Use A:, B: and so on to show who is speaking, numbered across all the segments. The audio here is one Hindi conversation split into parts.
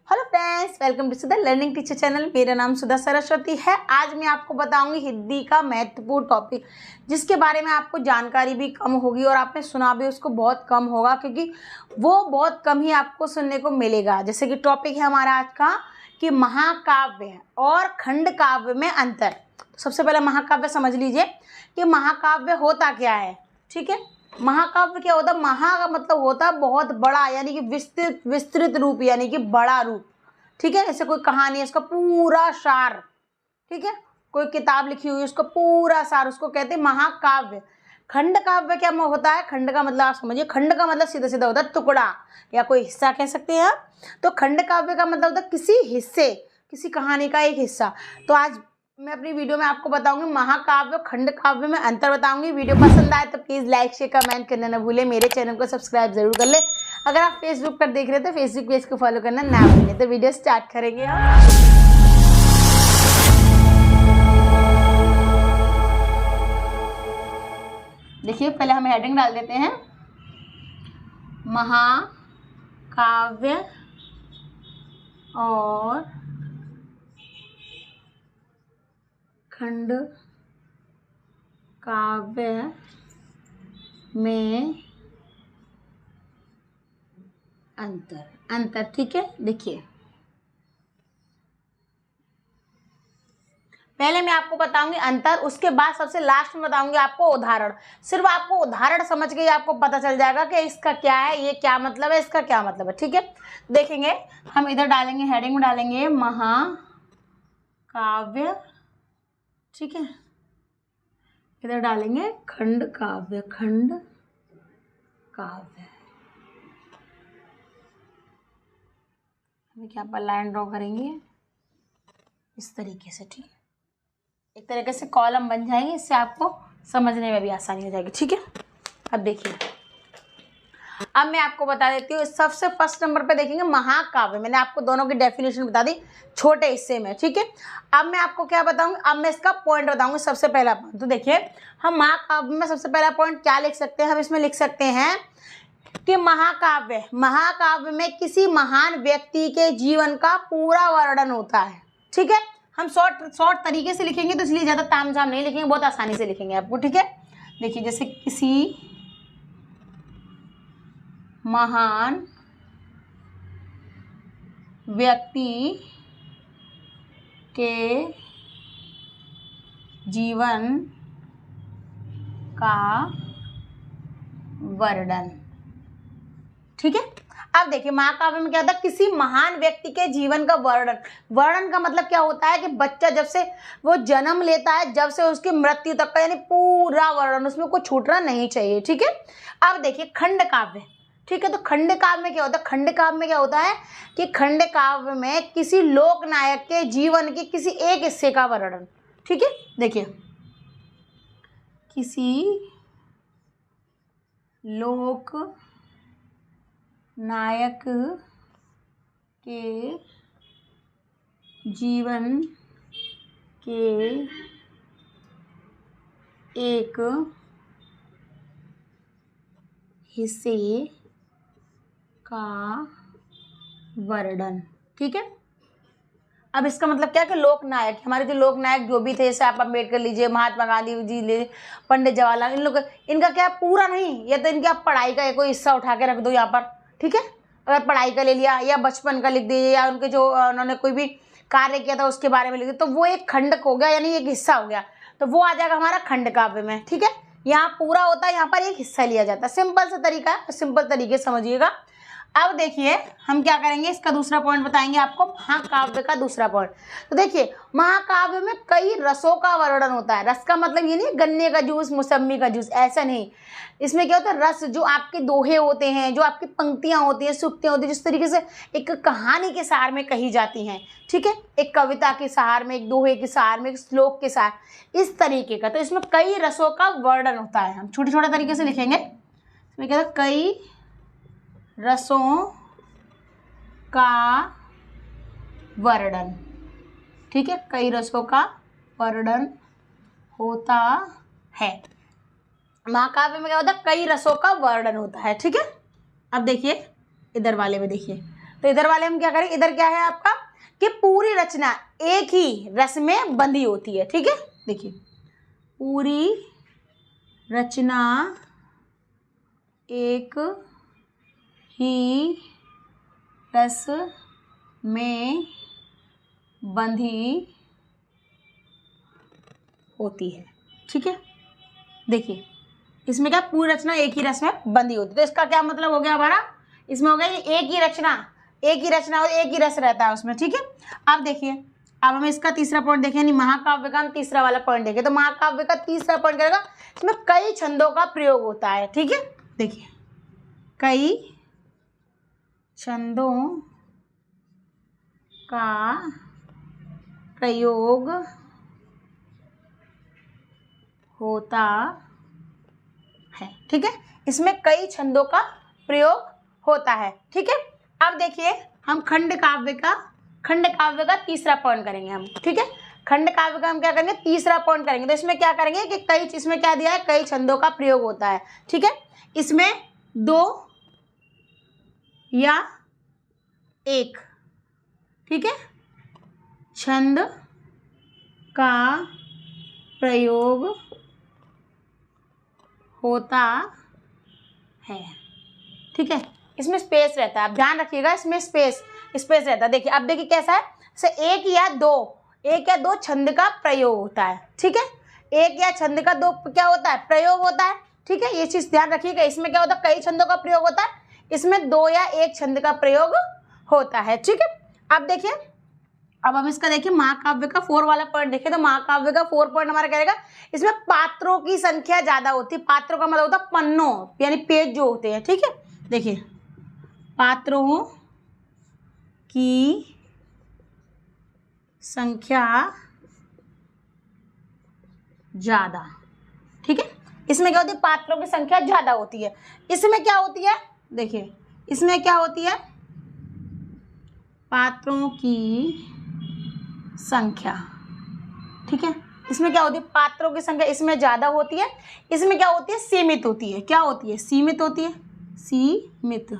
A: Hello friends, welcome to Sudha learning teacher channel. मेरा नाम सुधा सरस्वती है। आज मैं आपको बताऊंगी हिंदी का महत्वपूर्ण टॉपिक, जिसके बारे में आपको जानकारी भी कम होगी और आपने सुना भी उसको बहुत कम होगा, क्योंकि वो बहुत कम ही आपको सुनने को मिलेगा। जैसे कि टॉपिक है हमारा आज का कि महाकाव्य और खंड काव्य में अंतर। सबसे पहले महाकाव्य समझ लीजिए कि महाकाव्य होता क्या है। ठीक है, महाकाव्य क्या होता है? महा का मतलब होता है बहुत बड़ा, यानी कि विस्तृत रूप, यानी कि बड़ा रूप। ठीक है, जैसे कोई कहानी है उसका पूरा सार, ठीक है, कोई किताब लिखी हुई है उसका पूरा सार, उसको कहते हैं महाकाव्य। खंड काव्य क्या होता है? खंड का मतलब आप समझिए, खंड का मतलब सीधा सीधा होता है टुकड़ा या कोई हिस्सा कह सकते हैं आप। तो खंड काव्य का मतलब होता है किसी हिस्से, किसी कहानी का एक हिस्सा। तो आज मैं अपनी वीडियो में आपको बताऊंगी महाकाव्य और खंड काव्य में अंतर बताऊंगी। वीडियो पसंद आए तो प्लीज़ लाइक शेयर कमेंट करना ना भूलें। मेरे चैनल को सब्सक्राइब जरूर कर ले। अगर आप फेसबुक पर देख रहे हैं तो फेसबुक पेज को फॉलो करना ना भूलें। तो वीडियो स्टार्ट करेंगे हम। देखिए, पहले हम हेडिंग डाल देते हैं, महाकाव्य और खंड काव्य में अंतर। ठीक है, देखिए पहले मैं आपको बताऊंगी अंतर, उसके बाद सबसे लास्ट में बताऊंगी आपको उदाहरण। सिर्फ आपको उदाहरण समझ के ही आपको पता चल जाएगा कि इसका क्या है, ये क्या मतलब है, इसका क्या मतलब है। ठीक है, देखेंगे हम इधर डालेंगे, हेडिंग में डालेंगे महाकाव्य। ठीक है, इधर डालेंगे खंड काव्य। खंड काव्य हम क्या पर लाइन ड्रॉ करेंगे इस तरीके से। ठीक है, एक तरीके से कॉलम बन जाएंगे, इससे आपको समझने में भी आसानी हो जाएगी। ठीक है, अब देखिए, अब मैं आपको बता देती हूँ। सबसे फर्स्ट नंबर पे देखेंगे महाकाव्य। मैंने आपको दोनों की डेफिनेशन बता दी छोटे हिस्से में। ठीक है, अब मैं आपको क्या बताऊंगी, अब मैं इसका पॉइंट बताऊंगी। सबसे पहला पॉइंट तो देखिए, हम महाकाव्य में सबसे पहला पॉइंट क्या लिख सकते हैं? हम इसमें लिख सकते हैं कि महाकाव्य में किसी महान व्यक्ति के जीवन का पूरा वर्णन होता है। ठीक है, हम शॉर्ट तरीके से लिखेंगे, तो इसलिए ज़्यादा तामझाम नहीं लिखेंगे, बहुत आसानी से लिखेंगे आपको। ठीक है, देखिए, जैसे किसी महान व्यक्ति के जीवन का वर्णन। ठीक है, अब देखिए महाकाव्य में क्या होता है? किसी महान व्यक्ति के जीवन का वर्णन का मतलब क्या होता है कि बच्चा जब से वो जन्म लेता है, जब से उसकी मृत्यु तक का, यानी पूरा वर्णन, उसमें कुछ छूटना नहीं चाहिए। ठीक है, अब देखिए खंड काव्य। ठीक है, तो खंड काव्य में क्या होता है? खंड काव्य में क्या होता है कि खंड काव्य में किसी लोक नायक के जीवन के किसी एक हिस्से का वर्णन। ठीक है, देखिए, किसी लोक नायक के जीवन के एक हिस्से का वर्णन। ठीक है, अब इसका मतलब क्या कि लोक नायक, हमारे जो लोक नायक जो भी थे, जैसे आप अम्बेडकर लीजिए, महात्मा गांधी जी लीजिए, पंडित जवाहरलाल, इन लोग इनका क्या पूरा नहीं, या तो इनकी आप पढ़ाई का कोई हिस्सा उठा के रख दो यहाँ पर। ठीक है, अगर पढ़ाई का ले लिया, या बचपन का लिख दीजिए, या उनके जो उन्होंने कोई भी कार्य किया था उसके बारे में लिख दिया, तो वो एक खंडक हो गया, यानी एक हिस्सा हो गया, तो वो आ जाएगा हमारा खंड काव्य में। ठीक है, यहाँ पूरा होता है, यहाँ पर एक हिस्सा लिया जाता है। सिंपल सा तरीका है, सिंपल तरीके से समझिएगा। अब देखिए हम क्या करेंगे, इसका दूसरा पॉइंट बताएंगे आपको, महाकाव्य का दूसरा पॉइंट। तो देखिए, महाकाव्य में कई रसों का वर्णन होता है। रस का मतलब ये नहीं गन्ने का जूस, मौसमी का जूस, ऐसा नहीं। इसमें क्या होता है? रस, जो आपके दोहे होते हैं, जो आपकी पंक्तियां होती हैं, सूक्तियां होती हैं, जिस तरीके से एक कहानी के सार में कही जाती हैं। ठीक है, एक कविता के सार में, एक दोहे के सार में, एक श्लोक के सार, इस तरीके का। तो इसमें कई रसों का वर्णन होता है। हम छोटे छोटे तरीके से लिखेंगे। इसमें क्या है? कई रसों का वर्णन। ठीक है, कई रसों का वर्णन होता है। महाकाव्य में क्या होता है? कई रसों का वर्णन होता है। ठीक है, अब देखिए इधर वाले में, देखिए तो इधर वाले हम क्या करेंगे, इधर क्या है आपका कि पूरी रचना एक ही रस में बंधी होती है। ठीक है, देखिए पूरी रचना एक ही रस में बंधी होती है। ठीक है, देखिए इसमें क्या पूरी रचना एक ही रस में बंधी होती है, तो इसका क्या मतलब हो गया हमारा, इसमें हो गया एक ही रचना और एक ही रस रहता है उसमें। ठीक है, अब देखिए, अब हम इसका तीसरा पॉइंट देखें, यानी महाकाव्य का हम तीसरा वाला पॉइंट देखें, तो महाकाव्य का तीसरा पॉइंट करेगा, इसमें कई छंदों का प्रयोग होता है। ठीक है, देखिए कई छंदों का प्रयोग होता है। ठीक है, इसमें कई छंदों का प्रयोग होता है। ठीक है, अब देखिए हम खंड काव्य का तीसरा पॉइंट करेंगे हम। ठीक है, खंड काव्य का हम क्या करेंगे, तीसरा पॉइंट करेंगे, तो इसमें क्या करेंगे कि इसमें क्या दिया है, कई छंदों का प्रयोग होता है। ठीक है, इसमें 2 या 1, ठीक है, छंद का प्रयोग होता है। ठीक है, इसमें स्पेस रहता है, आप ध्यान रखिएगा, इसमें स्पेस रहता है। देखिए अब देखिए कैसा है, से एक या दो छंद का प्रयोग होता है। ठीक है, एक या छंद का दो क्या होता है, प्रयोग होता है। ठीक है, ये चीज ध्यान रखिएगा, इसमें क्या होता है, कई छंदों का प्रयोग होता है, इसमें 2 या 1 छंद का प्रयोग होता है। ठीक है, अब देखिए, अब हम इसका देखिए महाकाव्य का 4 वाला पॉइंट देखें, तो महाकाव्य का 4 पॉइंट हमारा क्या रहेगा, इसमें पात्रों की संख्या ज्यादा होती है। पात्रों का मतलब होता है पन्नों, यानी पेज जो होते हैं। ठीक है, देखिए पात्रों की संख्या ज्यादा। ठीक है, इसमें क्या होती है, पात्रों की संख्या ज्यादा होती है। इसमें क्या होती है, देखिए इसमें क्या होती है, पात्रों की संख्या। ठीक है, इसमें क्या होती है, पात्रों की संख्या इसमें ज्यादा होती है। इसमें क्या होती है, सीमित होती है। क्या होती है, सीमित होती है, सीमित।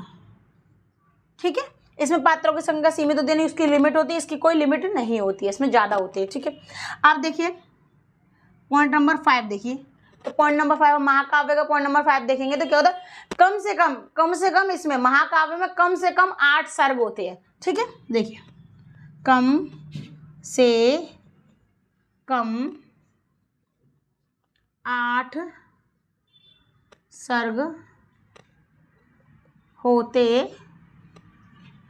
A: ठीक है, इसमें पात्रों की संख्या सीमित होती है, नहीं उसकी लिमिट होती है, इसकी कोई लिमिट नहीं होती है, इसमें ज्यादा होती है। ठीक है, आप देखिए पॉइंट नंबर 5 देखिए, तो पॉइंट नंबर 5 महाकाव्य का पॉइंट नंबर 5 देखेंगे तो क्या होता है, कम से कम इसमें महाकाव्य में कम से कम 8 सर्ग होते हैं। ठीक है, देखिए कम से कम 8 सर्ग होते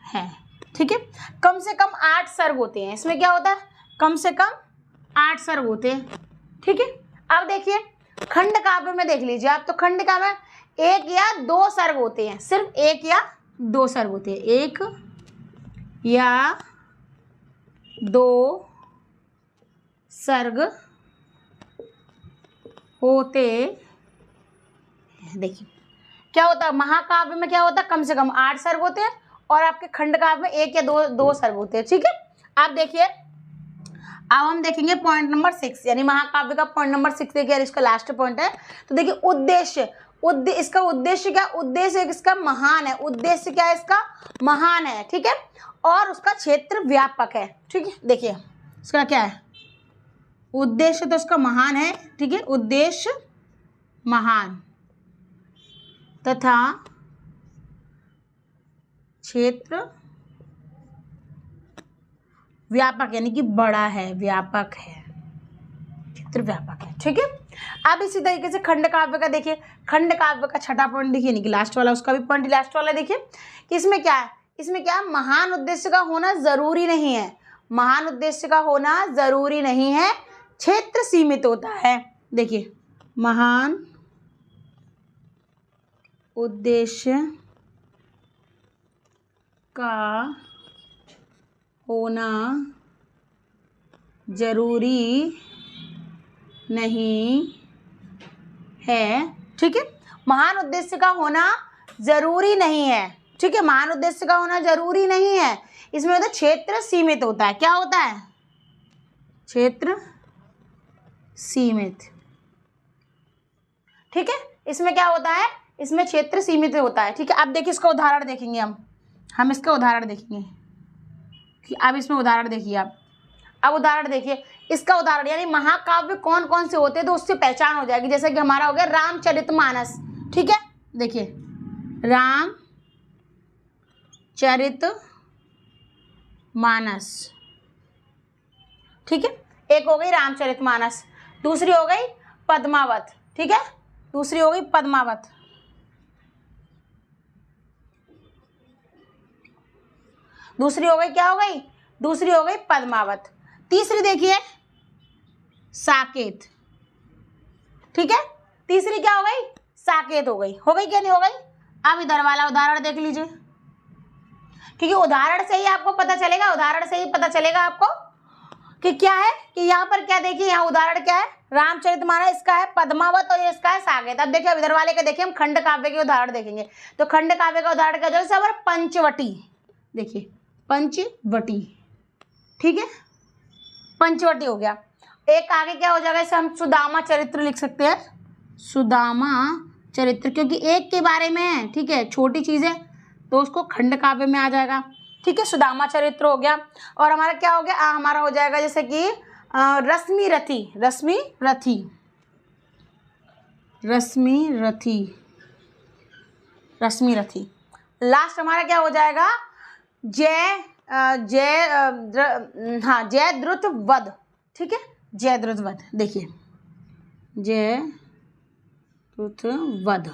A: हैं। ठीक है, कम से कम 8 सर्ग होते हैं, इसमें क्या होता है, कम से कम 8 सर्ग होते हैं। ठीक है, अब देखिए खंड काव्य में देख लीजिए आप, तो खंड काव्य में 1 या 2 सर्ग होते हैं, सिर्फ 1 या 2 सर्ग होते हैं, 1 या 2 सर्ग होते। देखिए क्या होता है, महाकाव्य में क्या होता है, कम से कम 8 सर्ग होते हैं, और आपके खंड काव्य में 1 या 2 सर्ग होते हैं। ठीक है, आप देखिए, अब हम देखेंगे पॉइंट नंबर 6, यानी महाकाव्य का पॉइंट नंबर 6 देखिए, इसका लास्ट पॉइंट है। तो देखिए इसका उद्देश्य क्या, उद्देश्य इसका महान है, उद्देश्य क्या है इसका, महान है। ठीक है, और उसका क्षेत्र व्यापक है। ठीक है, देखिए इसका क्या है, उद्देश्य तो उसका महान है। ठीक है, उद्देश्य महान तथा क्षेत्र व्यापक, यानी कि बड़ा है, व्यापक है, क्षेत्र व्यापक है। ठीक है, अब इसी तरीके से खंड काव्य का देखिए, खंड काव्य का छठा पॉइंट देखिए, यानी कि लास्ट वाला, उसका भी पॉइंट लास्ट वाला देखिए कि इसमें क्या है, इसमें क्या महान उद्देश्य का होना जरूरी नहीं है, महान उद्देश्य का होना जरूरी नहीं है, क्षेत्र सीमित होता है। देखिए महान उद्देश्य का होना जरूरी नहीं है। ठीक है, महान उद्देश्य का होना जरूरी नहीं है। ठीक है, महान उद्देश्य का होना जरूरी नहीं है, इसमें होता है क्षेत्र सीमित होता है। क्या होता है, क्षेत्र सीमित। ठीक है, इसमें क्या होता है, इसमें क्षेत्र सीमित होता है। ठीक है, अब देखिए इसका उदाहरण देखेंगे हम, हम इसका उदाहरण देखेंगे कि अब इसमें उदाहरण देखिए आप। अब उदाहरण देखिए, इसका उदाहरण यानी महाकाव्य कौन कौन से होते हैं तो उससे पहचान हो जाएगी। जैसे कि हमारा हो गया रामचरितमानस, ठीक है, देखिए रामचरितमानस, ठीक है, एक हो गई रामचरितमानस, दूसरी हो गई पद्मावत, ठीक है, दूसरी हो गई पद्मावत, दूसरी हो गई क्या हो गई, दूसरी हो गई पद्मावत, तीसरी देखिए साकेत, ठीक है, तीसरी क्या हो गई, साकेत हो गई क्या नहीं हो गई। अब इधर वाला उदाहरण देख लीजिए, क्योंकि उदाहरण से ही आपको पता चलेगा, उदाहरण से ही पता चलेगा आपको कि क्या है, कि यहाँ पर क्या देखिए, यहाँ उदाहरण क्या है, रामचरितमानस इसका है, पद्मावत और इसका है साकेत। अब देखिए, अब इधर वाले का देखिए हम खंड काव्य के उदाहरण देखेंगे। तो खंड काव्य का उदाहरण क्या हो जाएगा, पंचवटी, देखिए पंचवटी, ठीक है, पंचवटी हो गया। एक आगे क्या हो जाएगा, इसे हम सुदामा चरित्र लिख सकते हैं, सुदामा चरित्र, क्योंकि एक के बारे में है, ठीक है, छोटी चीज है तो उसको खंड काव्य में आ जाएगा, ठीक है, सुदामा चरित्र हो गया। और हमारा क्या हो गया, हमारा हो जाएगा जैसे कि रश्मि रथी, रश्मि रथी, रश्मि रथी, रश्मि रथी। लास्ट हमारा क्या हो जाएगा, जयद्रुत वध, ठीक है, जयद्रुत वध, देखिए जयद्रुत वध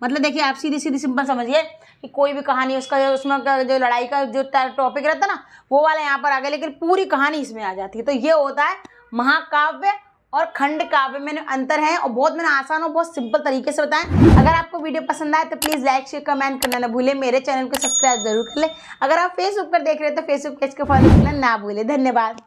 A: मतलब देखिए आप सीधी सीधी सिंपल समझिए कि कोई भी कहानी उसका उसमें जो लड़ाई का जो टॉपिक रहता है ना वो वाला यहाँ पर आ गया, लेकिन पूरी कहानी इसमें आ जाती है। तो ये होता है महाकाव्य और खंड काव्य में अंतर है, और बहुत मैंने आसान और बहुत सिंपल तरीके से बताया। अगर आपको वीडियो पसंद आए तो प्लीज़ लाइक शेयर कमेंट करना ना भूलें, मेरे चैनल को सब्सक्राइब जरूर कर लें। अगर आप फेसबुक पर देख रहे हैं तो फेसबुक पेज को फॉलो करना ना भूलें। धन्यवाद।